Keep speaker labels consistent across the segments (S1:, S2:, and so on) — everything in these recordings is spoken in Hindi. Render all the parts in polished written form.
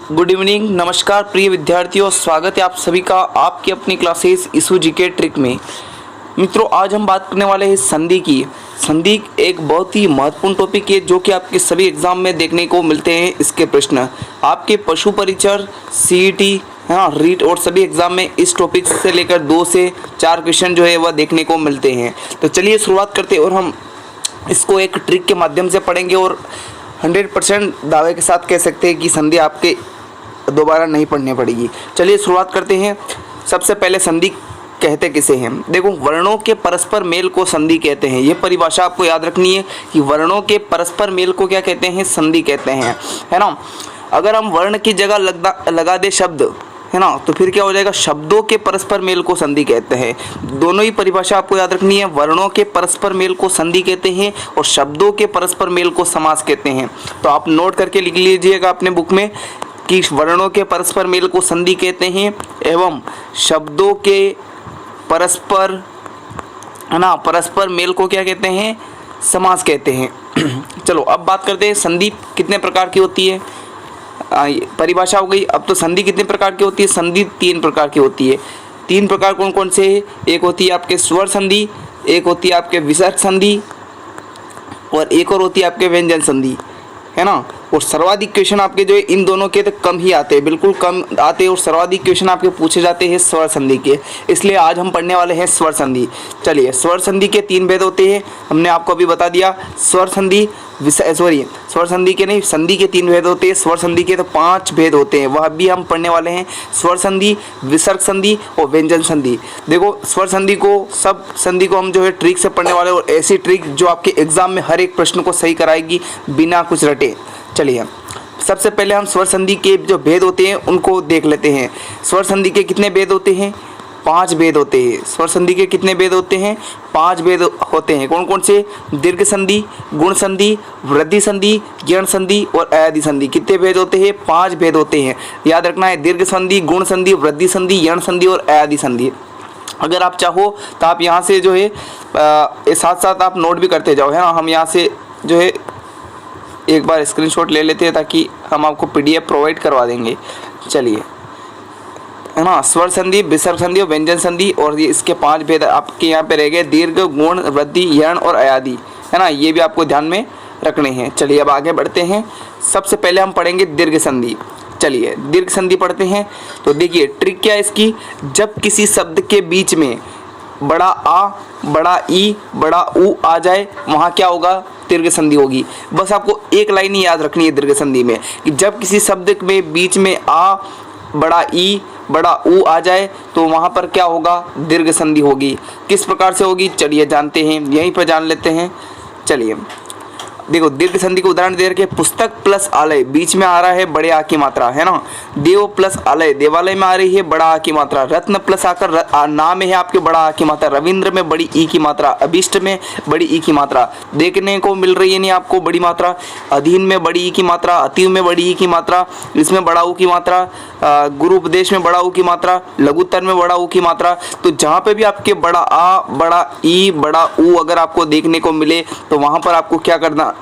S1: गुड इवनिंग, नमस्कार प्रिय विद्यार्थियों, स्वागत है आप सभी का आपकी अपनी क्लासेस इशू जीके ट्रिक में। मित्रों, आज हम बात करने वाले हैं संधि की। संधि एक बहुत ही महत्वपूर्ण टॉपिक है जो कि आपके सभी एग्जाम में देखने को मिलते हैं। इसके प्रश्न आपके पशु परिचर, सीईटी, रीट और सभी एग्जाम में इस टॉपिक से लेकर 2 से 4 क्वेश्चन जो है वह देखने को मिलते हैं। तो चलिए शुरुआत करते हैं और हम इसको एक ट्रिक के माध्यम से पढ़ेंगे और 100% दावे के साथ कह सकते हैं कि संधि आपके दोबारा नहीं पढ़नी पड़ेगी। चलिए शुरुआत करते हैं। सबसे पहले संधि कहते किसे हैं? देखो, वर्णों के परस्पर मेल को संधि कहते हैं। ये परिभाषा आपको याद रखनी है कि वर्णों के परस्पर मेल को क्या कहते हैं? संधि कहते हैं, है ना। अगर हम वर्ण की जगह लगा दे शब्द, है ना, तो फिर क्या हो जाएगा? शब्दों के परस्पर मेल को संधि कहते हैं। दोनों ही परिभाषा आपको याद रखनी है। वर्णों के परस्पर मेल को संधि कहते हैं और शब्दों के परस्पर मेल को समास कहते हैं। तो आप नोट करके लिख लीजिएगा अपने बुक में कि वर्णों के परस्पर मेल को संधि कहते हैं एवं शब्दों के परस्पर, है ना, परस्पर मेल को क्या कहते हैं? समास कहते हैं। चलो अब बात करते हैं संधि कितने प्रकार की होती है। परिभाषा हो गई। अब तो संधि कितने प्रकार की होती है? संधि 3 प्रकार की होती है। 3 प्रकार कौन कौन से हैं? एक होती है आपके स्वर संधि, एक होती है आपके विसर्ग संधि और एक और होती है आपके व्यंजन संधि, है ना। और सर्वाधिक क्वेश्चन आपके जो है इन दोनों के तो कम ही आते हैं, बिल्कुल कम आते हैं और सर्वाधिक क्वेश्चन आपके पूछे जाते हैं स्वर संधि के। इसलिए आज हम पढ़ने वाले हैं स्वर संधि। चलिए, स्वर संधि के 3 भेद होते हैं, हमने आपको अभी बता दिया। स्वर संधि स्वर संधि के नहीं, संधि के 3 भेद होते हैं। स्वर संधि के तो 5 भेद होते हैं, वह भी हम पढ़ने वाले हैं। स्वर संधि, विसर्ग संधि और व्यंजन संधि। देखो, स्वर संधि को, सब संधि को हम जो है ट्रिक से पढ़ने वाले और ऐसी ट्रिक जो आपके एग्जाम में हर एक प्रश्न को सही कराएगी बिना कुछ रटे। चलिए, सबसे पहले हम स्वर संधि के जो भेद होते हैं उनको देख लेते हैं। स्वर संधि के कितने भेद होते हैं? 5 भेद होते हैं। स्वर संधि के कितने भेद होते हैं? 5 भेद होते हैं। कौन कौन से? दीर्घ संधि, गुण संधि, वृद्धि संधि, यण संधि और अयादि संधि। कितने भेद होते हैं? 5 भेद होते हैं। याद रखना है, दीर्घ संधि, गुण संधि, वृद्धि संधि, यण संधि और अयादि संधि। अगर आप चाहो तो आप यहाँ से जो है साथ साथ आप नोट भी करते जाओ, है ना। हम यहाँ से जो है एक बार स्क्रीनशॉट ले लेते हैं ताकि हम आपको PDF प्रोवाइड करवा देंगे। चलिए, है ना, स्वर संधि, विसर्ग संधि और व्यंजन संधि, और ये इसके 5 भेद आपके यहाँ पे रह गए, दीर्घ, गुण, वृद्धि, यण और अयादि, है ना। ये भी आपको ध्यान में रखने हैं। चलिए अब आगे बढ़ते हैं। सबसे पहले हम पढ़ेंगे दीर्घ संधि। चलिए दीर्घ संधि पढ़ते हैं। तो देखिए ट्रिक क्या है इसकी। जब किसी शब्द के बीच में बड़ा आ, बड़ा ई, बड़ा ऊ आ जाए, वहाँ क्या होगा? दीर्घ संधि होगी। बस आपको एक लाइन ही याद रखनी है दीर्घ संधि में कि जब किसी शब्द में बीच में आ, बड़ा ई, बड़ा ऊ आ जाए तो वहाँ पर क्या होगा? दीर्घ संधि होगी। किस प्रकार से होगी? चलिए जानते हैं, यहीं पर जान लेते हैं। चलिए देखो, दीर्घ संधि को उदाहरण दे रखे, पुस्तक प्लस आलय, बीच में आ रहा है बड़े आ की मात्रा, है ना। देव प्लस आलय, देवालय में आ रही है बड़ा आ की मात्रा। रत्न प्लस आकर ना में है आपके बड़ा आ की मात्रा। रविंद्र में बड़ी ई की मात्रा। अभिष्ट में बड़ी ई की मात्रा देखने को मिल रही है नहीं आपको, बड़ी मात्रा। अधीन में बड़ी ई की मात्रा, अतिव में बड़ी ई की मात्रा, इसमें बड़ा ऊ की मात्रा, गुरु उपदेश में बड़ा ऊ की मात्रा, लघुत्तर में बड़ा ऊ की मात्रा। तो जहाँ पे भी आपके बड़ा आ, बड़ा ई, बड़ा ऊ अगर आपको देखने को मिले तो वहाँ पर आपको क्या करना है?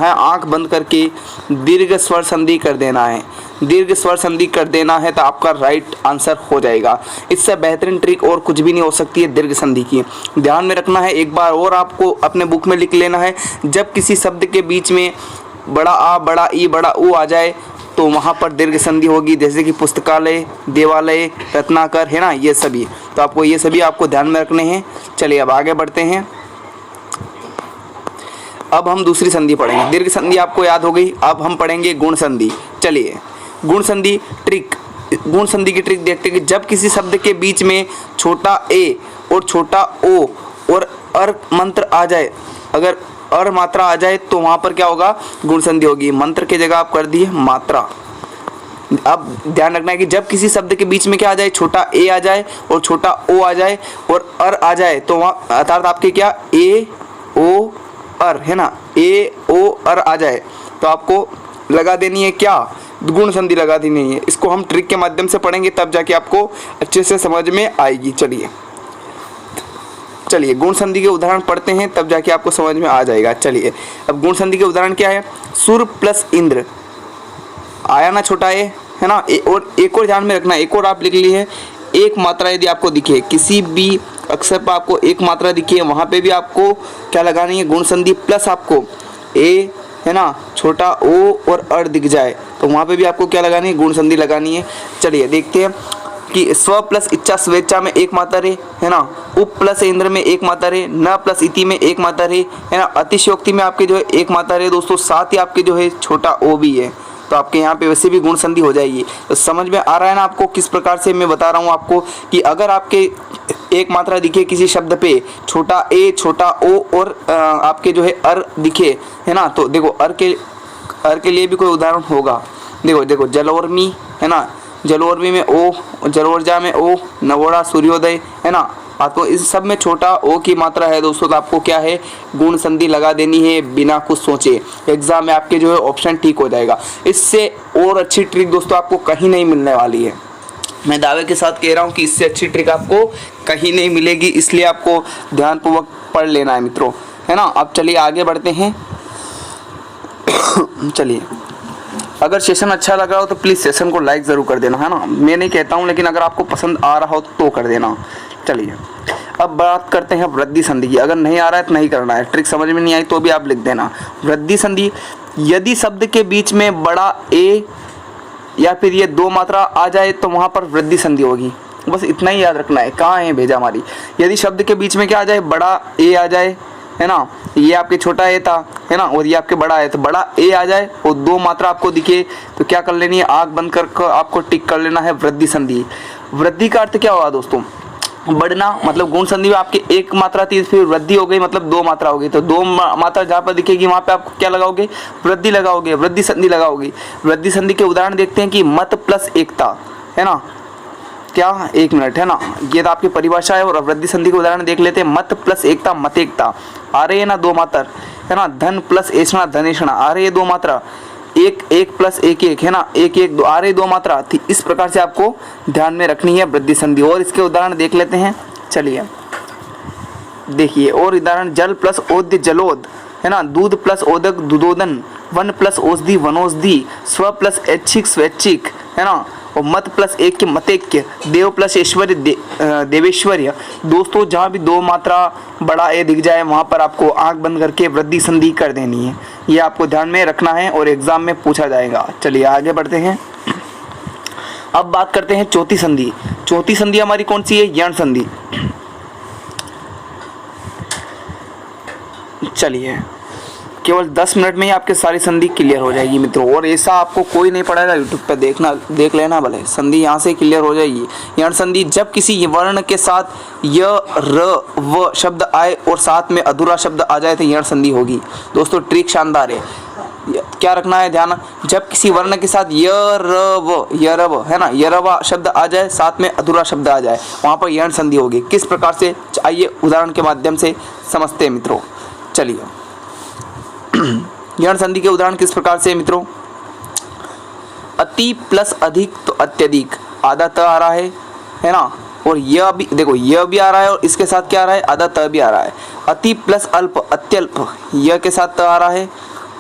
S1: आंख बंद करके दीर्घ स्वर संधि कर देना है। दीर्घ स्वर संधि कर देना है तो आपका राइट आंसर हो जाएगा। इससे बेहतरीन ट्रिक और कुछ भी नहीं हो सकती है दीर्घ संधि की। ध्यान में रखना है, एक बार और आपको अपने बुक में लिख लेना है। जब किसी शब्द के बीच में बड़ा आ, बड़ा ई, बड़ा ऊ आ जाए तो वहाँ पर दीर्घ संधि होगी। जैसे कि पुस्तकालय, देवालय, रत्नाकर, है ना, ये सभी। तो आपको ये सभी आपको ध्यान में रखने हैं। चलिए अब आगे बढ़ते हैं। अब हम दूसरी संधि पढ़ेंगे। दीर्घ संधि आपको याद हो गई। अब हम पढ़ेंगे गुण संधि। चलिए गुण संधि ट्रिक, गुण संधि की ट्रिक देखते हैं कि जब किसी शब्द के बीच में छोटा ए और छोटा ओ और अर मंत्र आ जाए, अगर अर मात्रा आ जाए तो वहाँ पर क्या होगा? गुण संधि होगी। मंत्र की जगह आप कर दिए मात्रा। अब ध्यान रखना है कि जब किसी शब्द के बीच में क्या आ जाए? छोटा ए आ जाए और छोटा ओ आ जाए और अर आ जाए तो वहाँ अर्थात आपके क्या? ए ओ अर, है ना, ए ओ अर आ जाए तो आपको लगा देनी है क्या? गुण संधि लगा देनी है। इसको हम ट्रिक के माध्यम से पढ़ेंगे तब जाके आपको अच्छे से समझ में आएगी। चलिए गुण संधि के उदाहरण पढ़ते हैं तब जाके आपको समझ में आ जाएगा। चलिए अब गुण संधि के उदाहरण क्या है? सुर प्लस इंद्र, आया ना छोटा ए, है ना। और एक और ध्यान में रखना, एक और आप लिख ली है, एक मात्रा यदि आपको दिखे, किसी भी अक्षर पर आपको एक मात्रा दिखी है, वहाँ पे भी आपको क्या लगानी है, गुण संधि प्लस आपको ए, है ना, छोटा ओ और अर दिख जाए तो वहाँ पे भी आपको क्या लगानी है, गुण संधि लगानी है। चलिए देखते हैं कि स्व प्लस इच्छा स्वेच्छा में एक मात्रा रे, है ना, उप प्लस इंद्र में एक मात्रा रे, न प्लस इति में एक मात्रा रे, है ना, अतिशयोक्ति में आपके जो है एक मात्रा रे दोस्तों, साथ ही आपके जो है छोटा ओ भी है, तो आपके यहाँ पे वैसे भी गुण संधि हो जाएगी। तो समझ में आ रहा है ना आपको किस प्रकार से मैं बता रहा हूँ आपको कि अगर आपके एक मात्रा दिखे किसी शब्द पे, छोटा ए, छोटा ओ और आपके जो है अर दिखे, है ना, तो देखो अर के लिए भी कोई उदाहरण होगा। देखो जलोर्मी, है ना, जलोर्मी में ओ, जलोर्जा में ओ, नवोड़ा सूर्योदय, है ना, आपको इस सब में छोटा ओ की मात्रा है दोस्तों, तो आपको क्या है, गुण संधि लगा देनी है बिना कुछ सोचे। एग्जाम में आपके जो है ऑप्शन ठीक हो जाएगा। इससे और अच्छी ट्रिक दोस्तों आपको कहीं नहीं मिलने वाली है। मैं दावे के साथ कह रहा हूँ कि इससे अच्छी ट्रिक आपको कहीं नहीं मिलेगी, इसलिए आपको ध्यानपूर्वक पढ़ लेना है मित्रों, है ना। अब चलिए आगे बढ़ते हैं। चलिए, अगर सेशन अच्छा लग रहा हो तो प्लीज़ सेशन को लाइक ज़रूर कर देना, है ना। मैं नहीं कहता हूँ, लेकिन अगर आपको पसंद आ रहा हो तो कर देना। चलिए अब बात करते हैं वृद्धि संधि की। अगर नहीं आ रहा है तो नहीं करना है, ट्रिक समझ में नहीं आई तो भी आप लिख देना। वृद्धि संधि, यदि शब्द के बीच में बड़ा ए या फिर ये दो मात्रा आ जाए तो वहाँ पर वृद्धि संधि होगी। बस इतना ही याद रखना है। कहाँ है भेजा हमारी, यदि शब्द के बीच में क्या आ जाए, बड़ा ए आ जाए, है ना, ये आपके छोटा ए था, है ना, और ये आपके बड़ा है, तो बड़ा ए आ जाए और दो मात्रा आपको दिखे तो क्या कर लेनी है, आँख बंद कर आपको टिक कर लेना है वृद्धि संधि। वृद्धि का अर्थ क्या होगा दोस्तों, बढ़ना, मतलब गुण संधि में आपकी एक मात्रा थी, फिर वृद्धि हो गई, मतलब दो मात्रा हो गई, तो दो मात्रा जहाँ पर दिखेगी वहाँ पे आपको क्या लगाओगे, वृद्धि लगाओगे, वृद्धि संधि लगाओगे। वृद्धि संधि के उदाहरण देखते हैं कि मत प्लस एकता, है ना, क्या, एक मिनट, है ना, ये तो आपकी परिभाषा है। और वृद्धि संधि के उदाहरण देख लेते हैं। मत प्लस एकता, मत एकता आ रही है ना, दो मात्रा, है ना। धन प्लस ऐषणा, धनेषणा आ रही है दो मात्रा। एक एक प्लस एक एक, है ना, एक एक दो आ रही दो मात्रा थी। इस प्रकार से आपको ध्यान में रखनी है वृद्धि संधि। और इसके उदाहरण देख लेते हैं। चलिए देखिए और उदाहरण, जल प्लस ओद्य जलोद, है ना, दूध प्लस ओदक दुदोदन, वन प्लस औषधि वनौषधि, स्व प्लस ऐच्छिक स्वैच्छिक, है ना, और मत प्लस एक के मतेक्य, देव प्लस ऐश्वर्य देवेश्वर्य। दोस्तों जहाँ भी दो मात्रा बड़ा ए दिख जाए वहाँ पर आपको आंख बंद करके वृद्धि संधि कर देनी है। ये आपको ध्यान में रखना है और एग्जाम में पूछा जाएगा। चलिए आगे बढ़ते हैं। अब बात करते हैं चौथी संधि। चौथी संधि हमारी कौन सी है, यण संधि। चलिए केवल 10 मिनट में ही आपके सारी संधि क्लियर हो जाएगी मित्रों। और ऐसा आपको कोई नहीं पड़ेगा, यूट्यूब पे देख लेना भले, संधि यहाँ से क्लियर हो जाएगी। यण संधि, जब किसी वर्ण के साथ य र व शब्द आए और साथ में अधूरा शब्द आ जाए तो यण संधि होगी। दोस्तों ट्रिक शानदार है, क्या रखना है ध्यान, जब किसी वर्ण के साथ य र व, है ना, यरवा शब्द आ जाए, साथ में अधूरा शब्द आ जाए, वहाँ पर यण संधि होगी। किस प्रकार से, आइए उदाहरण के माध्यम से समझते हैं मित्रों। चलिए यण संधि के उदाहरण किस प्रकार से मित्रों, अति प्लस अधिक तो अत्यधिक, आधा त आ रहा है ना, और यह भी देखो यह भी आ रहा है और इसके साथ क्या आ रहा है, आधा त भी आ रहा है। अति प्लस अल्प अत्यल्प, यह के साथ त आ रहा है,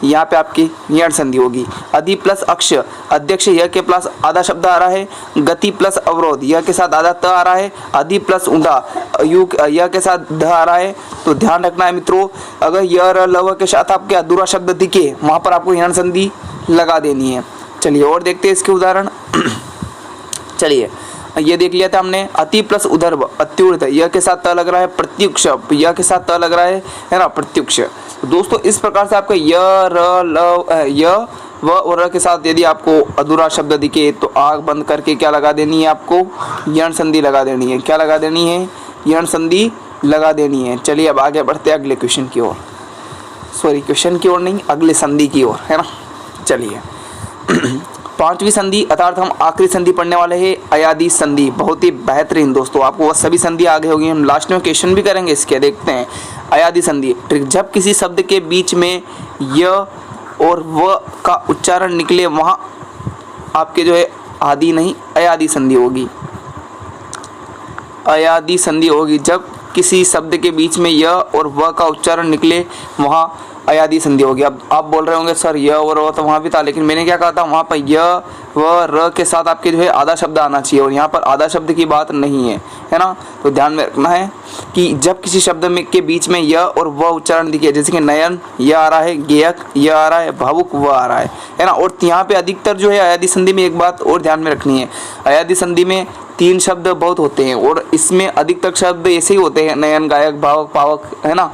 S1: यहाँ पे आपकी यण संधि होगी। अधि प्लस अक्ष, अध्यक्ष यह के प्लस आधा शब्द आ रहा है। गति प्लस अवरोध, यह के साथ आधा त आ रहा है। अधि प्लस ऊंधा, यू यह के साथ ध आ रहा है। तो ध्यान रखना है मित्रों, अगर य र लव के साथ आपके अधूरा शब्द दिखे वहाँ पर आपको यण संधि लगा देनी है। चलिए और देखते हैं इसके उदाहरण। चलिए ये देख लिया था हमने, अति प्लस उदर्भ अत्युर्ध, यह के साथ त लग रहा है। प्रत्युक्ष, यह के साथ त लग रहा है ना, प्रत्युक्ष। दोस्तों इस प्रकार से आपका य र ल य व और र के साथ यदि आपको अधूरा शब्द दिखे तो आँख बंद करके क्या लगा देनी है, आपको यण संधि लगा देनी है। क्या लगा देनी है, यण संधि लगा देनी है। चलिए अब आगे बढ़ते हैं अगले क्वेश्चन की ओर, सॉरी क्वेश्चन की ओर नहीं, अगले संधि की ओर, है ना। चलिए पांचवी संधि अर्थात हम आखिरी संधि पढ़ने वाले हैं, अयादि संधि। बहुत ही बेहतरीन दोस्तों, आपको वह सभी संधि आगे होगी, हम लास्ट में क्वेश्चन भी करेंगे इसके। देखते हैं अयादि संधि। जब किसी शब्द के बीच में य और व का उच्चारण निकले वहाँ आपके जो है आदि नहीं अयादि संधि होगी। अयादि संधि होगी जब किसी शब्द के बीच में य और व का उच्चारण निकले वहाँ अयादी संधि होगी। अब आप बोल रहे होंगे सर य और व तो वहाँ भी था, लेकिन मैंने क्या कहा था, वहाँ पर य व र के साथ आपके जो है आधा शब्द आना चाहिए, और यहाँ पर आधा शब्द की बात नहीं है ना। तो ध्यान में रखना है कि जब किसी शब्द में के बीच में य और व उच्चारण दिखे, जैसे कि नयन य आ रहा है, गेयक य आ रहा है, भावुक व आ रहा है ना। और यहाँ पे अधिकतर जो है अयादी संधि में एक बात और ध्यान में रखनी है, अयादी संधि में 3 शब्द बहुत होते हैं और इसमें अधिकतर शब्द ऐसे ही होते हैं, नयन, गायक, भावक, पावक, है ना,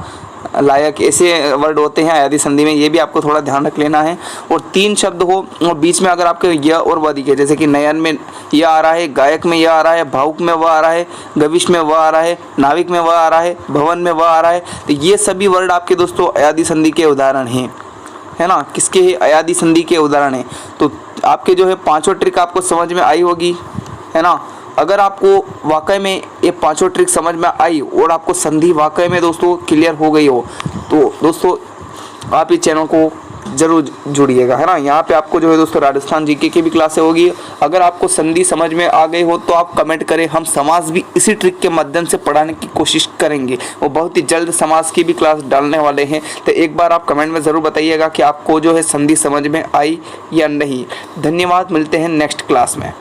S1: लायक, ऐसे वर्ड होते हैं अयादी संधि में, ये भी आपको थोड़ा ध्यान रख लेना है। और 3 शब्द हो और बीच में अगर आपके य और व दिखे, जैसे कि नयन में य आ रहा है, गायक में य आ रहा है, भावुक में व आ रहा है, गविश में व आ रहा है, नाविक में व आ रहा है, भवन में व आ रहा है, तो ये सभी वर्ड आपके दोस्तों अयादी संधि के उदाहरण हैं, है ना। किसके अयादी संधि के उदाहरण हैं। तो आपके जो है 5 ट्रिक आपको समझ में आई होगी, है ना। अगर आपको वाकई में ये 5 ट्रिक समझ में आई और आपको संधि वाकई में दोस्तों क्लियर हो गई हो, तो दोस्तों आप इस चैनल को ज़रूर जुड़िएगा, है ना। यहाँ पे आपको जो है दोस्तों राजस्थान जीके की भी क्लासें होगी। अगर आपको संधि समझ में आ गई हो तो आप कमेंट करें, हम समास भी इसी ट्रिक के माध्यम से पढ़ाने की कोशिश करेंगे। वो बहुत ही जल्द समास की भी क्लास डालने वाले हैं, तो एक बार आप कमेंट में ज़रूर बताइएगा कि आपको जो है संधि समझ में आई या नहीं। धन्यवाद, मिलते हैं नेक्स्ट क्लास में।